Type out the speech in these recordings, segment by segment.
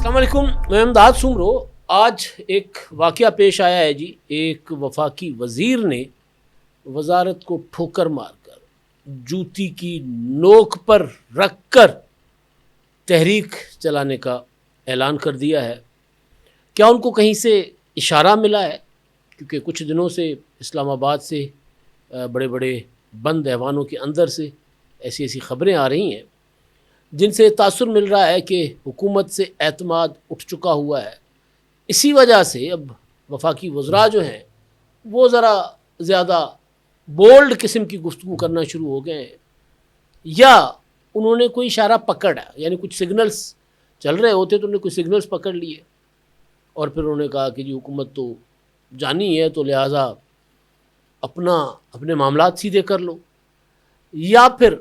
السلام علیکم، میں امداد سمرو۔ آج ایک واقعہ پیش آیا ہے جی۔ ایک وفاقی وزیر نے وزارت کو ٹھوکر مار کر جوتی کی نوک پر رکھ کر تحریک چلانے کا اعلان کر دیا ہے۔ کیا ان کو کہیں سے اشارہ ملا ہے؟ کیونکہ کچھ دنوں سے اسلام آباد سے بڑے بڑے بند ایوانوں کے اندر سے ایسی خبریں آ رہی ہیں جن سے تاثر مل رہا ہے کہ حکومت سے اعتماد اٹھ چکا ہوا ہے۔ اسی وجہ سے اب وفاقی وزراء جو ہیں وہ ذرا زیادہ بولڈ قسم کی گفتگو کرنا شروع ہو گئے ہیں، یا انہوں نے کوئی اشارہ پکڑا، یعنی کچھ سگنلز چل رہے ہوتے تو انہوں نے کوئی سگنلز پکڑ لیے اور پھر انہوں نے کہا کہ جی حکومت تو جانی ہے تو لہٰذا اپنے معاملات سیدھے کر لو، یا پھر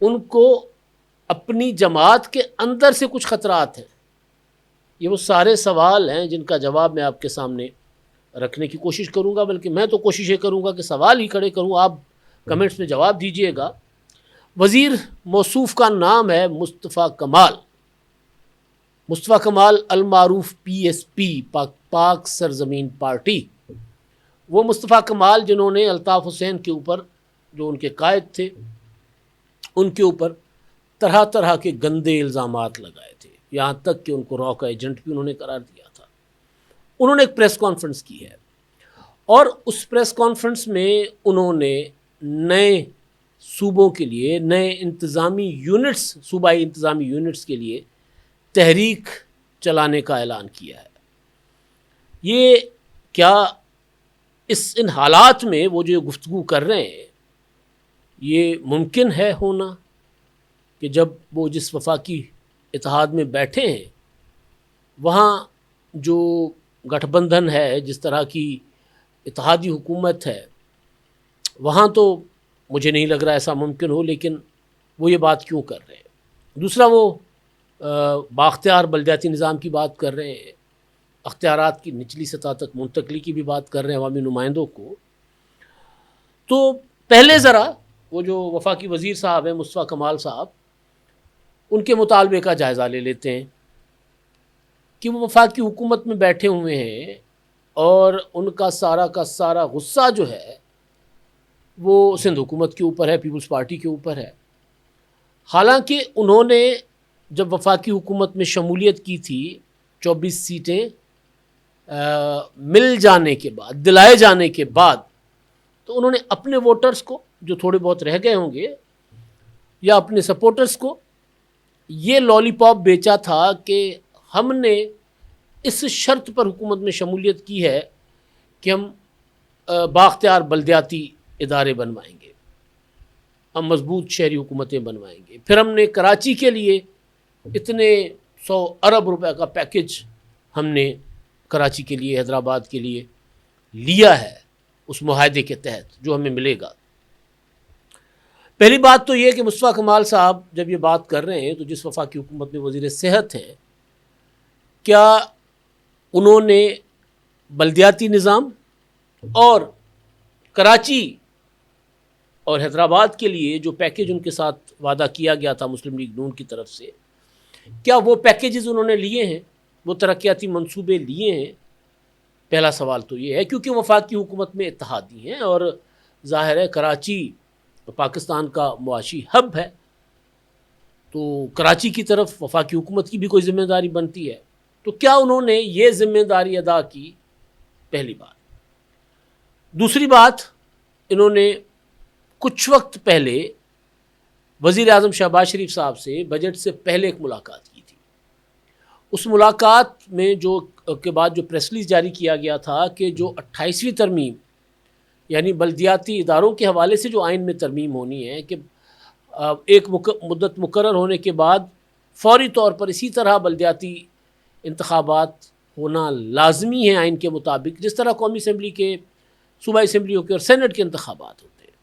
ان کو اپنی جماعت کے اندر سے کچھ خطرات ہیں۔ یہ وہ سارے سوال ہیں جن کا جواب میں آپ کے سامنے رکھنے کی کوشش کروں گا، بلکہ میں تو کوشش یہ کروں گا کہ سوال ہی کھڑے کروں، آپ کمنٹس میں جواب دیجئے گا۔ وزیر موصوف کا نام ہے مصطفیٰ کمال۔ مصطفیٰ کمال المعروف PSP، پاک سرزمین پارٹی۔ وہ مصطفیٰ کمال جنہوں نے الطاف حسین کے اوپر، جو ان کے قائد تھے، ان کے اوپر طرح طرح کے گندے الزامات لگائے تھے، یہاں تک کہ ان کو را کا ایجنٹ بھی انہوں نے قرار دیا تھا۔ انہوں نے ایک پریس کانفرنس کی ہے اور اس پریس کانفرنس میں انہوں نے نئے صوبوں کے لیے، نئے انتظامی یونٹس، صوبائی انتظامی یونٹس کے لیے تحریک چلانے کا اعلان کیا ہے۔ یہ کیا ان حالات میں وہ جو گفتگو کر رہے ہیں یہ ممکن ہے ہونا کہ جب وہ جس وفاقی اتحاد میں بیٹھے ہیں وہاں جو گٹھ بندھن ہے، جس طرح کی اتحادی حکومت ہے، وہاں تو مجھے نہیں لگ رہا ایسا ممکن ہو، لیکن وہ یہ بات کیوں کر رہے ہیں؟ دوسرا، وہ بااختیار بلدیاتی نظام کی بات کر رہے ہیں، اختیارات کی نچلی سطح تک منتقلی کی بھی بات کر رہے ہیں عوامی نمائندوں کو۔ تو پہلے ذرا وہ جو وفاقی وزیر صاحب ہیں مصطفیٰ کمال صاحب، ان کے مطالبے کا جائزہ لے لیتے ہیں کہ وہ وفاقی حکومت میں بیٹھے ہوئے ہیں اور ان کا سارا غصہ جو ہے وہ سندھ حکومت کے اوپر ہے، پیپلز پارٹی کے اوپر ہے۔ حالانکہ انہوں نے جب وفاقی حکومت میں شمولیت کی تھی، 24 سیٹیں مل جانے کے بعد، دلائے جانے کے بعد، تو انہوں نے اپنے ووٹرز کو جو تھوڑے بہت رہ گئے ہوں گے یا اپنے سپورٹرز کو یہ لالی پاپ بیچا تھا کہ ہم نے اس شرط پر حکومت میں شمولیت کی ہے کہ ہم بااختیار بلدیاتی ادارے بنوائیں گے، ہم مضبوط شہری حکومتیں بنوائیں گے۔ پھر ہم نے کراچی کے لیے اتنے 100 ارب روپے کا پیکج ہم نے کراچی کے لیے، حیدرآباد کے لیے لیا ہے اس معاہدے کے تحت جو ہمیں ملے گا۔ پہلی بات تو یہ کہ مصطفیٰ کمال صاحب جب یہ بات کر رہے ہیں تو جس وفاقی حکومت میں وزیر صحت ہیں، کیا انہوں نے بلدیاتی نظام اور کراچی اور حیدرآباد کے لیے جو پیکج ان کے ساتھ وعدہ کیا گیا تھا مسلم لیگ نون کی طرف سے، کیا وہ پیکیجز انہوں نے لیے ہیں، وہ ترقیاتی منصوبے لیے ہیں؟ پہلا سوال تو یہ ہے، کیونکہ وفاقی حکومت میں اتحادی ہیں اور ظاہر ہے کراچی پاکستان کا معاشی ہب ہے، تو کراچی کی طرف وفاقی حکومت کی بھی کوئی ذمہ داری بنتی ہے۔ تو کیا انہوں نے یہ ذمہ داری ادا کی؟ پہلی بات۔ دوسری بات، انہوں نے کچھ وقت پہلے وزیر اعظم شہباز شریف صاحب سے بجٹ سے پہلے ایک ملاقات کی تھی۔ اس ملاقات میں کے بعد جو پریس ریلیز جاری کیا گیا تھا کہ جو 28ویں ترمیم، یعنی بلدیاتی اداروں کے حوالے سے جو آئین میں ترمیم ہونی ہے، کہ ایک مدت مقرر ہونے کے بعد فوری طور پر اسی طرح بلدیاتی انتخابات ہونا لازمی ہے آئین کے مطابق، جس طرح قومی اسمبلی کے، صوبائی اسمبلیوں کے اور سینٹ کے انتخابات ہوتے ہیں۔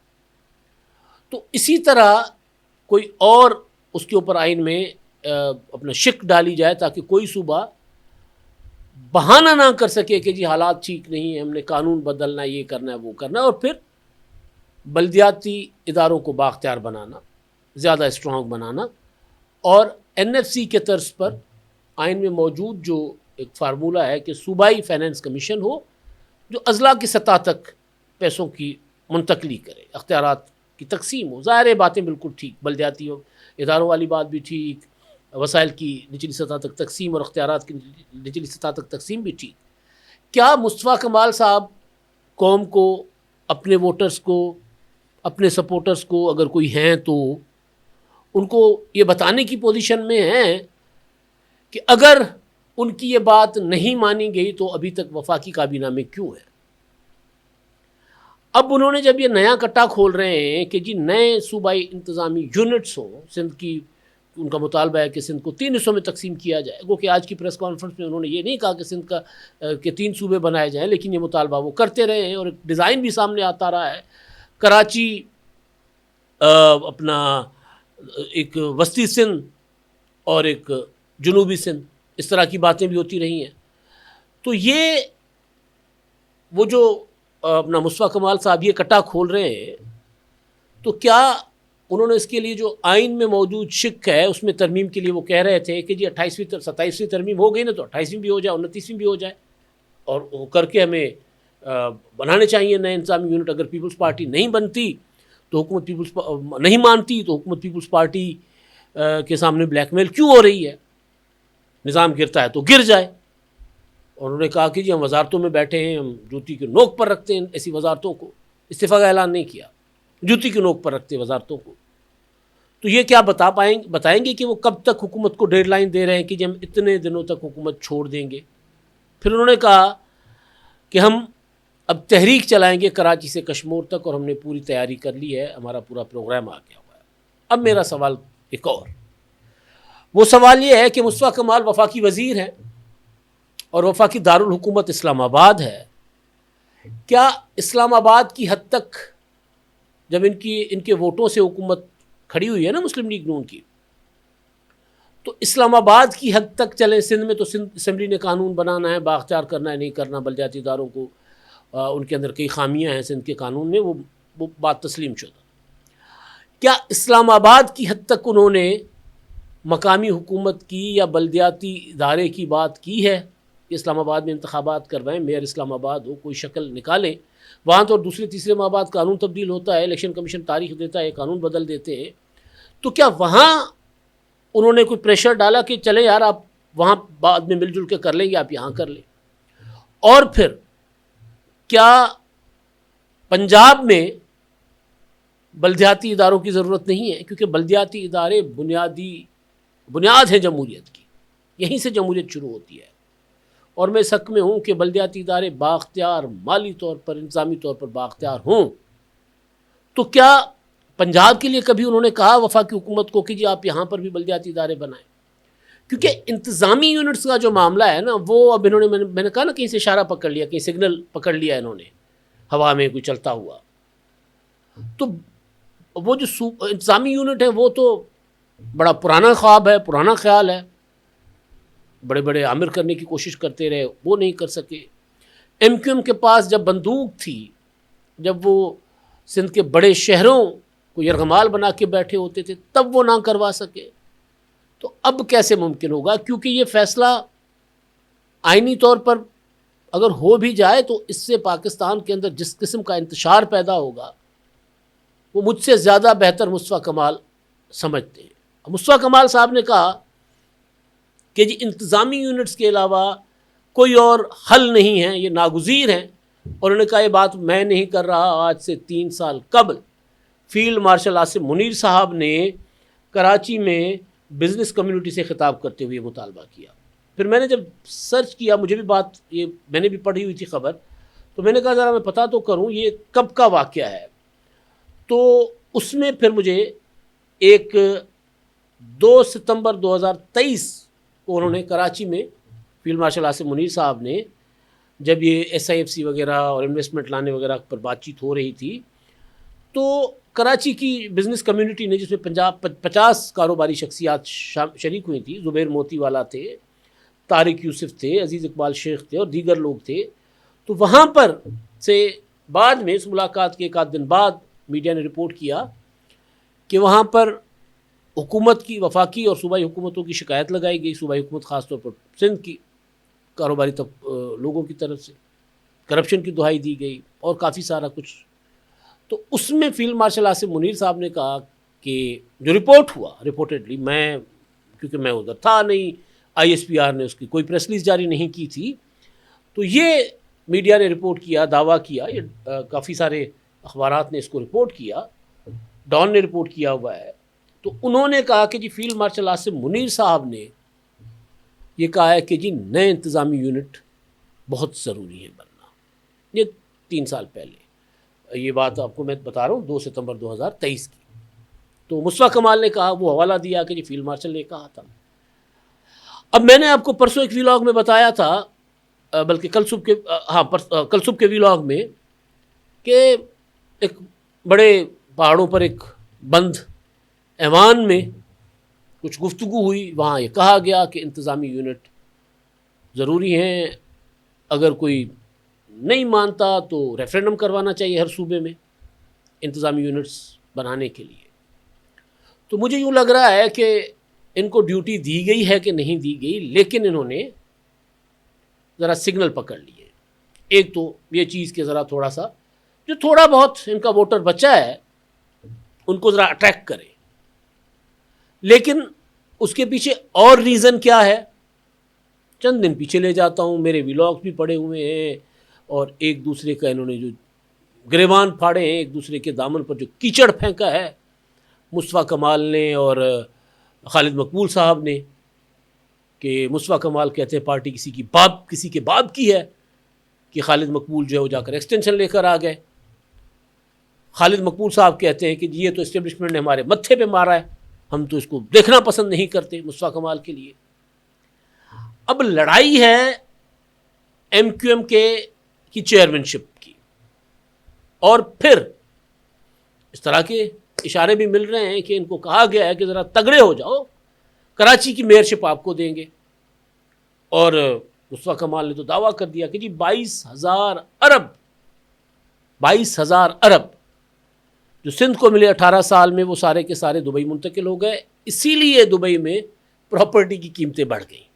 تو اسی طرح کوئی اور اس کے اوپر آئین میں اپنا شک ڈالی جائے تاکہ کوئی صوبہ بہانہ نہ کر سکے کہ جی حالات ٹھیک نہیں ہیں، ہم نے قانون بدلنا ہے، یہ کرنا ہے، وہ کرنا ہے، اور پھر بلدیاتی اداروں کو بااختیار بنانا، زیادہ اسٹرانگ بنانا، اور NFC کے طرز پر آئین میں موجود جو ایک فارمولہ ہے کہ صوبائی فائنانس کمیشن ہو جو اضلاع کی سطح تک پیسوں کی منتقلی کرے، اختیارات کی تقسیم ہو. ظاہر ہے باتیں بالکل ٹھیک، بلدیاتی اداروں والی بات بھی ٹھیک، وسائل کی نچلی سطح تک تقسیم اور اختیارات کی نچلی سطح تک تقسیم بھی ٹھیک. کیا مصطفیٰ کمال صاحب قوم کو، اپنے ووٹرز کو، اپنے سپورٹرز کو اگر کوئی ہیں تو ان کو یہ بتانے کی پوزیشن میں ہیں کہ اگر ان کی یہ بات نہیں مانی گئی تو ابھی تک وفاقی کابینہ میں کیوں ہے؟ اب انہوں نے جب یہ نیا کٹا کھول رہے ہیں کہ جی نئے صوبائی انتظامی یونٹس ہوں، سندھ کی ان کا مطالبہ ہے کہ سندھ کو 3 حصوں میں تقسیم کیا جائے. گو کہ آج کی پریس کانفرنس میں انہوں نے یہ نہیں کہا کہ سندھ کا کہ 3 صوبے بنائے جائیں، لیکن یہ مطالبہ وہ کرتے رہے ہیں اور ایک ڈیزائن بھی سامنے آتا رہا ہے. کراچی اپنا ایک وسطی سندھ اور ایک جنوبی سندھ، اس طرح کی باتیں بھی ہوتی رہی ہیں. تو یہ وہ جو اپنا مصطفیٰ کمال صاحب یہ کٹا کھول رہے ہیں، تو کیا انہوں نے اس کے لیے جو آئین میں موجود شق ہے اس میں ترمیم کے لیے وہ کہہ رہے تھے کہ جی 27ویں ترمیم ہو گئی نا، تو 28ویں بھی ہو جائے، 29ویں بھی ہو جائے، اور وہ کر کے ہمیں بنانے چاہیے نئے انتظامی یونٹ. اگر پیپلز پارٹی نہیں بنتی تو حکومت نہیں مانتی تو حکومت پیپلز پارٹی کے سامنے بلیک میل کیوں ہو رہی ہے؟ نظام گرتا ہے تو گر جائے. اور انہوں نے کہا کہ جی ہم وزارتوں میں بیٹھے ہیں، ہم جوتی کے نوک پر رکھتے ہیں ایسی وزارتوں کو. استعفیٰ کا اعلان نہیں کیا، جوتی کے نوک پر رکھتے وزارتوں کو. تو یہ کیا بتائیں گے کہ وہ کب تک حکومت کو ڈیڈ لائن دے رہے ہیں کہ جی ہم اتنے دنوں تک حکومت چھوڑ دیں گے. پھر انہوں نے کہا کہ ہم اب تحریک چلائیں گے کراچی سے کشمور تک، اور ہم نے پوری تیاری کر لی ہے، ہمارا پورا پروگرام آ گیا ہوا ہے. اب میرا سوال ایک اور، وہ سوال یہ ہے کہ مصطفیٰ کمال وفاقی وزیر ہیں اور وفاقی دارالحکومت اسلام آباد ہے. کیا اسلام آباد کی حد تک جب ان کے ووٹوں سے حکومت کھڑی ہوئی ہے نا مسلم لیگ نون کی، تو اسلام آباد کی حد تک چلیں؟ سندھ میں تو سندھ اسمبلی نے قانون بنانا ہے، بااختیار کرنا ہے، نہیں کرنا، بلدیاتی اداروں کو ان کے اندر کئی خامیاں ہیں سندھ کے قانون میں، وہ بات تسلیم شدہ. کیا اسلام آباد کی حد تک انہوں نے مقامی حکومت کی یا بلدیاتی ادارے کی بات کی ہے کہ اسلام آباد میں انتخابات کروائیں، میئر اسلام آباد ہو، کوئی شکل نکالیں؟ وہاں تو دوسرے تیسرے ماہ بعد قانون تبدیل ہوتا ہے، الیکشن کمیشن تاریخ دیتا ہے، قانون بدل دیتے ہیں. تو کیا وہاں انہوں نے کوئی پریشر ڈالا کہ چلیں یار آپ وہاں بعد میں مل جل کے کر لیں گے، آپ یہاں کر لیں؟ اور پھر کیا پنجاب میں بلدیاتی اداروں کی ضرورت نہیں ہے؟ کیونکہ بلدیاتی ادارے بنیاد ہیں جمہوریت کی، یہیں سے جمہوریت شروع ہوتی ہے. اور میں اس حق میں ہوں کہ بلدیاتی ادارے بااختیار، مالی طور پر، انتظامی طور پر بااختیار ہوں. تو کیا پنجاب کے لیے کبھی انہوں نے کہا وفاقی حکومت کو کہ جی آپ یہاں پر بھی بلدیاتی ادارے بنائیں؟ کیونکہ انتظامی یونٹس کا جو معاملہ ہے نا، وہ اب انہوں نے، میں نے کہا نا، کہیں سے اشارہ پکڑ لیا، کہیں سگنل پکڑ لیا انہوں نے ہوا میں کوئی چلتا ہوا. تو وہ جو انتظامی یونٹ ہے وہ تو بڑا پرانا خواب ہے، پرانا خیال ہے، بڑے بڑے عامر کرنے کی کوشش کرتے رہے، وہ نہیں کر سکے. ایم کیو ایم کے پاس جب بندوق تھی، جب وہ سندھ کے بڑے شہروں کو یرغمال بنا کے بیٹھے ہوتے تھے، تب وہ نہ کروا سکے. تو اب کیسے ممکن ہوگا؟ کیونکہ یہ فیصلہ آئینی طور پر اگر ہو بھی جائے تو اس سے پاکستان کے اندر جس قسم کا انتشار پیدا ہوگا وہ مجھ سے زیادہ بہتر مصطفیٰ کمال سمجھتے ہیں. مصطفیٰ کمال صاحب نے کہا کہ جی انتظامی یونٹس کے علاوہ کوئی اور حل نہیں ہے، یہ ناگزیر ہیں. اور انہوں نے کہا یہ بات میں نہیں کر رہا، آج سے 3 سال قبل فیلڈ مارشل آصف منیر صاحب نے کراچی میں بزنس کمیونٹی سے خطاب کرتے ہوئے مطالبہ کیا. پھر میں نے جب سرچ کیا، مجھے بھی بات، یہ میں نے بھی پڑھی ہوئی تھی خبر، تو میں نے کہا ذرا میں پتہ تو کروں یہ کب کا واقعہ ہے. تو اس میں پھر مجھے 2 ستمبر 2023 کو انہوں نے کراچی میں فیلڈ مارشل آصف منیر صاحب نے، جب یہ SIFC وغیرہ اور انویسٹمنٹ لانے وغیرہ پر بات چیت ہو رہی تھی، تو کراچی کی بزنس کمیونٹی نے، جس میں 50 کاروباری شخصیات شریک ہوئی تھیں، زبیر موتی والا تھے، طارق یوسف تھے، عزیز اقبال شیخ تھے اور دیگر لوگ تھے. تو وہاں پر سے بعد میں اس ملاقات کے 1 آدھ دن بعد میڈیا نے رپورٹ کیا کہ وہاں پر حکومت کی، وفاقی اور صوبائی حکومتوں کی شکایت لگائی گئی، صوبائی حکومت خاص طور پر سندھ کی کاروباری لوگوں کی طرف سے کرپشن کی دہائی دی گئی اور کافی سارا کچھ. تو اس میں فیلڈ مارشل آصف منیر صاحب نے کہا کہ جو رپورٹ ہوا ریپورٹڈلی، میں کیونکہ میں ادھر تھا نہیں، آئی ایس پی آر نے اس کی کوئی پریس ریلیز جاری نہیں کی تھی، تو یہ میڈیا نے رپورٹ کیا، دعویٰ کیا، یہ کافی سارے اخبارات نے اس کو رپورٹ کیا، ڈان نے رپورٹ کیا ہوا ہے. تو انہوں نے کہا کہ جی فیلڈ مارشل آصف منیر صاحب نے یہ کہا ہے کہ جی نئے انتظامی یونٹ بہت ضروری ہے بننا. یہ 3 سال پہلے، یہ بات آپ کو میں بتا رہا ہوں 2 ستمبر 2023 کی. تو مصطفیٰ کمال نے کہا، وہ حوالہ دیا کہ جی فیلڈ مارشل نے کہا تھا. اب میں نے آپ کو پرسوں ایک ویلاگ میں بتایا تھا، بلکہ کل صبح کے ویلاگ میں، کہ ایک بڑے پہاڑوں پر ایک بند ایوان میں کچھ گفتگو ہوئی، وہاں یہ کہا گیا کہ انتظامی یونٹ ضروری ہیں، اگر کوئی نہیں مانتا تو ریفرینڈم کروانا چاہیے ہر صوبے میں انتظامی یونٹس بنانے کے لیے. تو مجھے یوں لگ رہا ہے کہ ان کو ڈیوٹی دی گئی ہے کہ نہیں دی گئی، لیکن انہوں نے ذرا سگنل پکڑ لیے. ایک تو یہ چیز کہ ذرا تھوڑا سا جو تھوڑا بہت ان کا ووٹر بچا ہے ان کو ذرا اٹریکٹ کرے. لیکن اس کے پیچھے اور ریزن کیا ہے، چند دن پیچھے لے جاتا ہوں، میرے ویلاگز بھی پڑے ہوئے ہیں، اور ایک دوسرے کا انہوں نے جو گریبان پھاڑے ہیں، ایک دوسرے کے دامن پر جو کیچڑ پھینکا ہے مصطفیٰ کمال نے اور خالد مقبول صاحب نے، کہ مصطفیٰ کمال کہتے ہیں پارٹی کسی کے باپ کی ہے، کہ خالد مقبول جو ہے وہ جا کر ایکسٹینشن لے کر آ گئے. خالد مقبول صاحب کہتے ہیں کہ یہ تو اسٹیبلشمنٹ نے ہمارے متھے پہ مارا ہے، ہم تو اس کو دیکھنا پسند نہیں کرتے مصطفیٰ کمال کے لیے. اب لڑائی ہے ایم کیو ایم کی چیئرمین شپ کی، اور پھر اس طرح کے اشارے بھی مل رہے ہیں کہ ان کو کہا گیا ہے کہ ذرا تگڑے ہو جاؤ، کراچی کی میئرشپ آپ کو دیں گے. اور مصطفیٰ کمال نے تو دعویٰ کر دیا کہ جی 22,000 ارب جو سندھ کو ملے 18 سال میں، وہ سارے کے سارے دبئی منتقل ہو گئے، اسی لیے دبئی میں پراپرٹی کی قیمتیں بڑھ گئیں.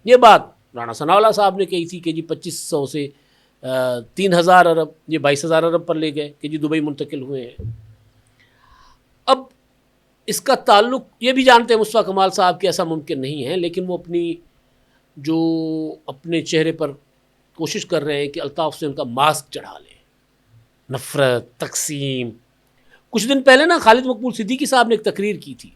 یہ بات رانا ثناءاللہ صاحب نے کہی تھی کہ جی 2500 سے 3,000 ارب، یہ 22,000 ارب پر لے گئے کہ جی دبئی منتقل ہوئے ہیں. اب اس کا تعلق یہ بھی جانتے ہیں مصطفیٰ کمال صاحب کہ ایسا ممکن نہیں ہے، لیکن وہ اپنے چہرے پر کوشش کر رہے ہیں کہ الطاف حسین کا ماسک چڑھا لیں، نفرت، تقسیم. کچھ دن پہلے نا خالد مقبول صدیقی صاحب نے ایک تقریر کی تھی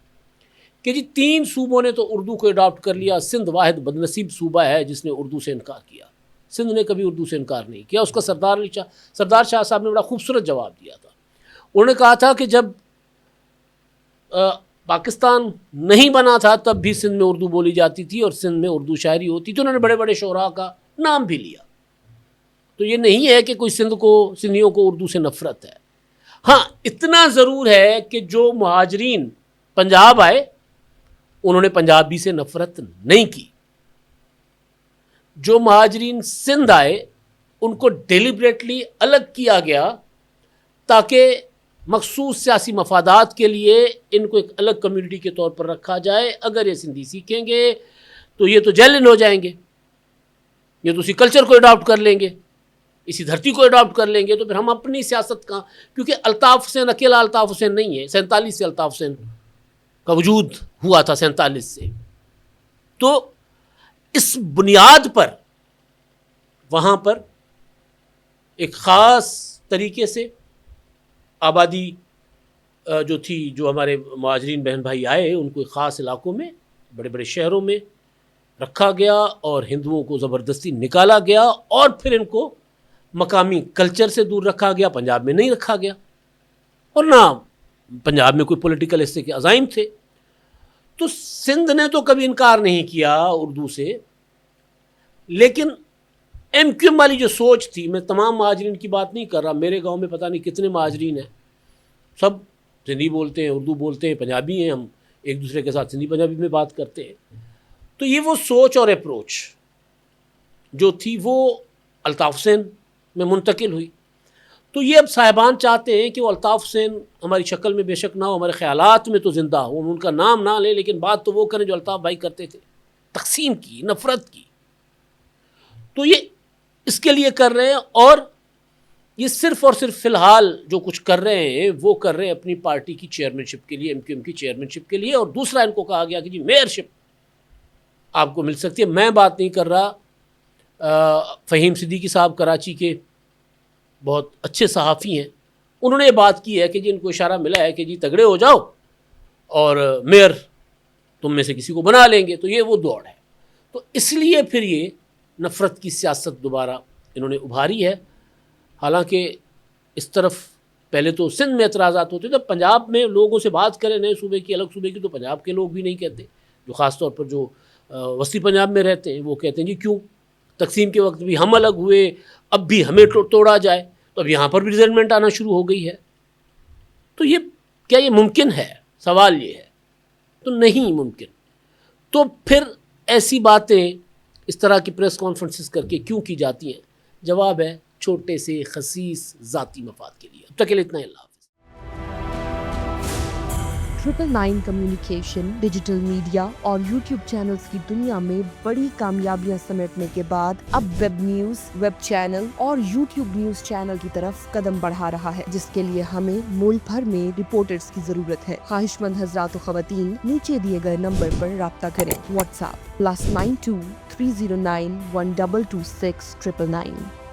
کہ جی 3 صوبوں نے تو اردو کو اڈاپٹ کر لیا، سندھ واحد بدنصیب صوبہ ہے جس نے اردو سے انکار کیا. سندھ نے کبھی اردو سے انکار نہیں کیا. اس کا سردار شاہ صاحب نے بڑا خوبصورت جواب دیا تھا. انہوں نے کہا تھا کہ جب پاکستان نہیں بنا تھا تب بھی سندھ میں اردو بولی جاتی تھی اور سندھ میں اردو شاعری ہوتی تھی. انہوں نے بڑے بڑے شعراء کا نام بھی لیا. تو یہ نہیں ہے کہ کوئی سندھیوں کو اردو سے نفرت ہے. ہاں اتنا ضرور ہے کہ جو مہاجرین پنجاب آئے انہوں نے پنجابی سے نفرت نہیں کی. جو مہاجرین سندھ آئے ان کو ڈیلیبریٹلی الگ کیا گیا تاکہ مخصوص سیاسی مفادات کے لیے ان کو ایک الگ کمیونٹی کے طور پر رکھا جائے. اگر یہ سندھی سیکھیں گے تو یہ تو جیلن ہو جائیں گے، یہ تو اسی کلچر کو اڈاپٹ کر لیں گے، اسی دھرتی کو اڈاپٹ کر لیں گے. تو پھر ہم اپنی سیاست کا، کیونکہ الطاف حسین اکیلا الطاف حسین نہیں ہے، 47 سے الطاف حسین کا وجود ہوا تھا، 47 سے. تو اس بنیاد پر وہاں پر ایک خاص طریقے سے آبادی جو تھی، جو ہمارے مہاجرین بہن بھائی آئے ان کو خاص علاقوں میں، بڑے بڑے شہروں میں رکھا گیا اور ہندوؤں کو زبردستی نکالا گیا، اور پھر ان کو مقامی کلچر سے دور رکھا گیا. پنجاب میں نہیں رکھا گیا، اور نہ پنجاب میں کوئی پولیٹیکل حصے کے عزائم تھے. تو سندھ نے تو کبھی انکار نہیں کیا اردو سے، لیکن ایم کیو ایم والی جو سوچ تھی، میں تمام مہاجرین کی بات نہیں کر رہا، میرے گاؤں میں پتہ نہیں کتنے مہاجرین ہیں، سب سندھی بولتے ہیں، اردو بولتے ہیں، پنجابی ہیں، ہم ایک دوسرے کے ساتھ سندھی پنجابی میں بات کرتے ہیں. تو یہ وہ سوچ اور اپروچ جو تھی وہ الطاف حسین میں منتقل ہوئی. تو یہ اب صاحبان چاہتے ہیں کہ وہ الطاف حسین ہماری شکل میں بے شک نہ ہو، ہمارے خیالات میں تو زندہ ہو، ہم ان کا نام نہ لیں لیکن بات تو وہ کریں جو الطاف بھائی کرتے تھے، تقسیم کی، نفرت کی. تو یہ اس کے لیے کر رہے ہیں، اور یہ صرف اور صرف فی الحال جو کچھ کر رہے ہیں وہ کر رہے ہیں اپنی پارٹی کی چیئرمین شپ کے لیے، ایم کیو ایم کی چیئرمین شپ کے لیے. اور دوسرا ان کو کہا گیا کہ جی میئر شپ آپ کو مل سکتی ہے. میں بات نہیں کر رہا، فہیم صدیقی صاحب کراچی کے بہت اچھے صحافی ہیں، انہوں نے یہ بات کی ہے کہ جی ان کو اشارہ ملا ہے کہ جی تگڑے ہو جاؤ اور میئر تم میں سے کسی کو بنا لیں گے. تو یہ وہ دوڑ ہے. تو اس لیے پھر یہ نفرت کی سیاست دوبارہ انہوں نے ابھاری ہے. حالانکہ اس طرف پہلے تو سندھ میں اعتراضات ہوتے تھے، پنجاب میں لوگوں سے بات کریں نئے صوبے کی، الگ صوبے کی، تو پنجاب کے لوگ بھی نہیں کہتے، جو خاص طور پر جو وسطی پنجاب میں رہتے ہیں وہ کہتے ہیں جی کیوں، تقسیم کے وقت بھی ہم الگ ہوئے، اب بھی ہمیں توڑا جائے. تو اب یہاں پر بھی ریزلمنٹ آنا شروع ہو گئی ہے. تو یہ کیا یہ ممکن ہے؟ سوال یہ ہے. تو نہیں ممکن. تو پھر ایسی باتیں اس طرح کی پریس کانفرنسز کر کے کیوں کی جاتی ہیں؟ جواب ہے چھوٹے سے خسیس ذاتی مفاد کے لیے. اب تک کے لیے اتنا ہی. اللہ حافظ. 999 کمیونیکیشن، ڈیجیٹل میڈیا اور یوٹیوب چینلز کی دنیا میں بڑی کامیابیاں سمیٹنے کے بعد اب ویب نیوز، ویب چینل اور یوٹیوب نیوز چینل کی طرف قدم بڑھا رہا ہے، جس کے لیے ہمیں ملک بھر میں رپورٹرز کی ضرورت ہے. خواہش مند حضرات و خواتین نیچے دیے گئے نمبر پر رابطہ کریں. What's app +92 309 1226 999.